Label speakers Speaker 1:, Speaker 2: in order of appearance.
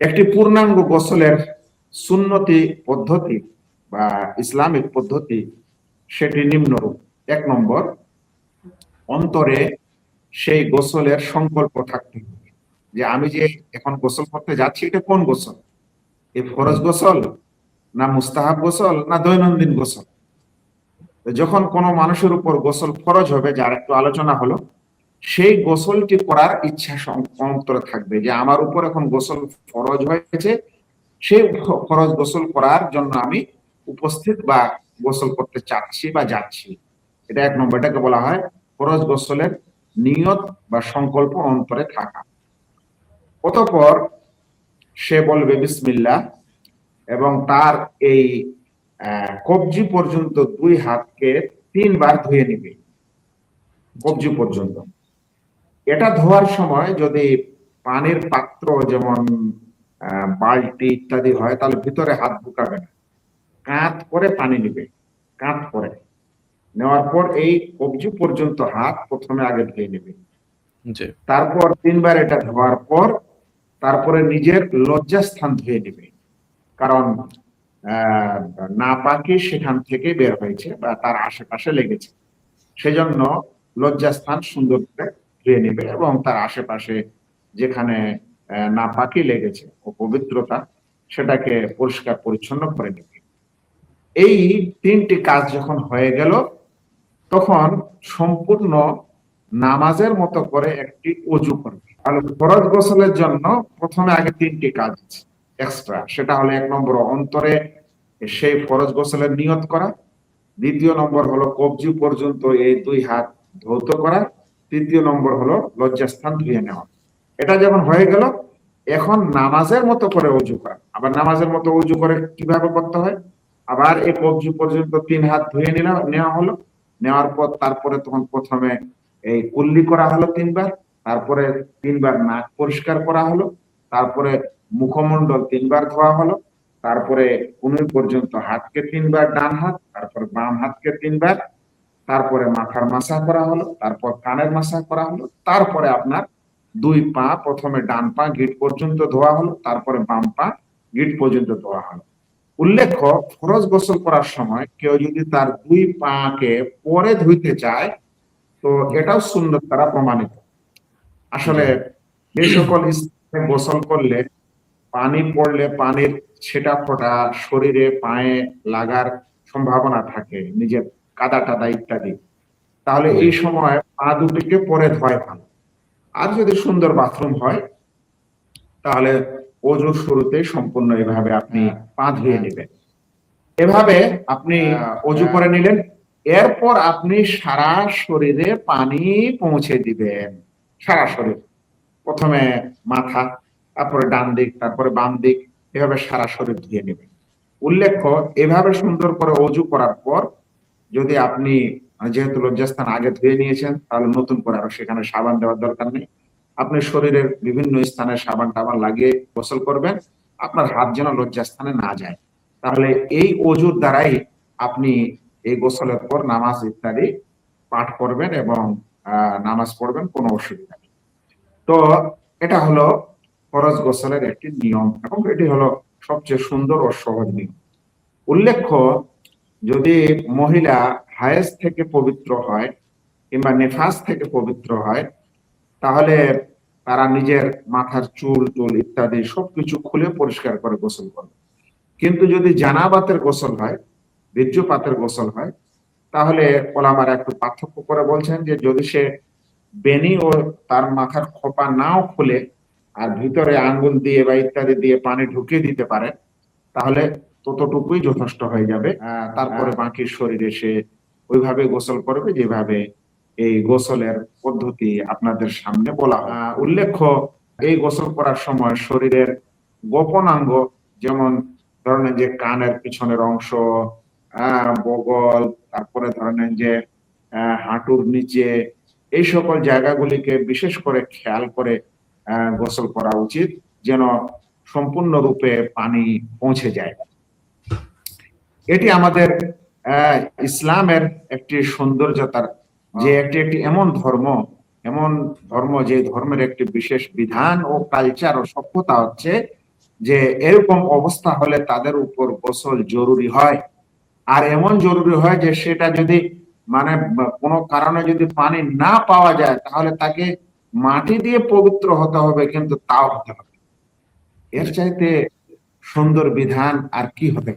Speaker 1: একটি পূর্ণাঙ্গ গোসলের সুন্নতি পদ্ধতি বা ইসলামিক পদ্ধতি সেটি নিম্নরূপ। 1 নম্বর, অন্তরে সেই গোসলের সংকল্প থাকতে হবে যে আমি যে এখন গোসল করতে যাচ্ছি এটা কোন গোসল, এই ফরজ গোসল না মুস্তাহাব গোসল না দৈনন্দিন গোসল। যখন কোনো মানুষের উপর গোসল ফরজ হবে, যার একটু আলোচনা হলো, সেই গোসলটি করার ইচ্ছা অন্তরে থাকবে যে আমার উপর এখন গোসল ফরজ হয়েছে, সেই ফরজ গোসল করার জন্য আমি উপস্থিত বা গোসল করতে চাচ্ছি বা যাচ্ছি। এটা 1 নম্বর, এটাকে বলা হয় ফরজ গোসলের নিয়ত বা সংকল্প অন্তরে থাকা। অতঃপর সে বলবে বিসমিল্লাহ এবং তার এই কবজি পর্যন্ত 2 হাতকে 3 বার ধুয়ে নিবে, কবজি পর্যন্ত। এটা ধোয়ার সময় যদি পানির পাত্র যেমন বালতি ইত্যাদি হয় তাহলে ভিতরে হাত ঢুকাবে না, কাঁধ করে পানি নিবে, কাঁধ করে নেওয়ার পর এই কবজি পর্যন্ত হাত প্রথমে আগে ধুয়ে নেবে। তারপর 3 বার এটা ধোয়ার পর তারপরে নিজের লজ্জাস্থান ধুয়ে নেবে, কারণ নাপাকি সেখান থেকে বের হয়েছে বা তার আশেপাশে লেগেছে, সেজন্য লজ্জাস্থান সুন্দর করে ধুয়ে নেবে এবং তার আশেপাশে যেখানে নাপাকি লেগেছে ও পবিত্রতা সেটাকে পরিষ্কার পরিচ্ছন্ন করে নেবে। এই 3টি কাজ যখন হয়ে গেল তখন সম্পূর্ণ নামাজের মতো করে একটি ওযু করবে। আর ফরজ গোসলের জন্য প্রথমে আগে 3টি কাজ এক্সট্রা, সেটা হলো 1 নম্বর অন্তরে সেই ফরজ গোসলের নিয়ত করা, 2য় নম্বর হলো কবজি পর্যন্ত এই 2 হাত ধৌত করা, 3য় নম্বর হলো লজ্জাস্থান ধুয়ে নেওয়া। এটা যখন হয়ে গেল এখন নামাজের মতো করে ওযু করা। আবার নামাজের মতো ওযু করে কিভাবে করতে হয়, আবার এই কবজি পর্যন্ত 3 হাত ধুয়ে নেওয়া হলো, নেওয়ার পর তারপরে তখন প্রথমে এই কুল্লি করা হলো 3 বার, তারপরে 3 বার নাক পরিষ্কার করা হলো, তারপরে মুখমণ্ডল 3 বার ধোয়া হলো, তারপরে কনুই পর্যন্ত হাতকে 3 বার ডান হাত, তারপরে বাম হাতকে 3 বার, তারপরে মাথার মাসাজ করা হলো, তারপর কানের মাসাজ করা হলো, তারপরে আপনার 2 পা, প্রথমে ডান পা গিট পর্যন্ত ধোয়া হলো, তারপরে বাম পা গিট পর্যন্ত ধোয়া হলো। উল্লেখ্য, ফরজ গোসল করার সময় কেউ যদি তার 2 পাকে পরে ধুইতে চায় তো এটাও সুন্নত দ্বারা প্রমাণিত। আসলে যে সকল স্থানে গোসল করলে পানি পড়লে পানির ছেটা ফোটা শরীরে পায়ে লাগার সম্ভাবনা থাকে, নিজের কাদা টাদা ইত্যাদি, তাহলে এই সময় পা দুটিকে পরে ধোয় ভালো। আর যদি সুন্দর বাথরুম হয় তাহলে ওযুর শুরুতে সম্পূর্ণ এভাবে আপনি পা ধুয়ে নেবেন। এভাবে আপনি ওযু করে নিলেন, এরপর আপনি সারা শরীরে পানি পৌঁছে দিবেন, সারা শরীর, প্রথমে মাথা, তারপরে ডান দিক, তারপরে বাম দিক, এভাবে সারা শরীর ধুয়ে নেবেন। উল্লেখ্য, এভাবে সুন্দর করে ওযু করার পর যদি আপনি যেহেতু লজ্জাস্থান আগে ধুয়ে নিয়েছেন তাহলে নতুন করে আরো সেখানে সাবান দেওয়ার দরকার নেই। আপনি শরীরের বিভিন্ন স্থানে সাবান টাবান লাগিয়ে গোসল করবেন, আপনার হাত যেন লজ্জাস্থানে না যায়। তাহলে এই ওযুর দ্বারাই আপনি এই গোসলের পর নামাজ ইত্যাদি পাঠ করবেন এবং নামাজ পড়বেন, কোনো অসুবিধা নেই। তো এটা হলো ফরজ গোসলের একটি নিয়ম এবং এটি হলো সবচেয়ে সুন্দর ও সহজ নিয়ম। উল্লেখ্য, যদি মহিলা হায়েজ থেকে পবিত্র হয় কিংবা নেফাস থেকে পবিত্র হয় তাহলে তারা নিজের মাথার চুল টুল ইত্যাদি সবকিছু খুলে পরিষ্কার করে গোসল করবে। কিন্তু যদি জানাবাতের গোসল হয়, বীর্যপাতের গোসল হয়, তাহলে ওলামারা একটু পার্থক্য করে বলছেন যে যদি সে বেনি ও তার মাথার খোপা নাও খুলে আর ভিতরে আঙ্গুল দিয়ে বা ইত্যাদি দিয়ে পানি ঢুকিয়ে দিতে পারে তাহলে ততটুকুই যথেষ্ট হয়ে যাবে। তারপরে বাকি শরীরে সে ওইভাবে গোসল করবে যেভাবে এই গোসলের পদ্ধতি আপনাদের সামনে বলা হয়। উল্লেখ্য, এই গোসল করার সময় শরীরের গোপনাঙ্গ যেমন ধরেন যে কানের পিছনের অংশ, বগল, তারপরে ধরেন যে হাঁটুর নিচে, এই সকল জায়গাগুলিকে বিশেষ করে খেয়াল করে গোসল করা উচিত যেন সম্পূর্ণরূপে পানি পৌঁছে যায়। এটি আমাদের ইসলামের একটি সৌন্দর্যতার যে একটি এমন ধর্ম যে ধর্মের একটি বিশেষ বিধান ও কালচার ও সভ্যতা হচ্ছে যে এরকম অবস্থা হলে তাদের উপর গোসল জরুরি হয়, আর এমন জরুরি হয় যে সেটা যদি মানে কোনো কারণে যদি পানি না পাওয়া যায় তাহলে তাকে মাটি দিয়ে পবিত্র হতে হবে, কিন্তু তাও হতে হবে। এর
Speaker 2: জি।
Speaker 1: চাইতে সুন্দর বিধান আর কি হতে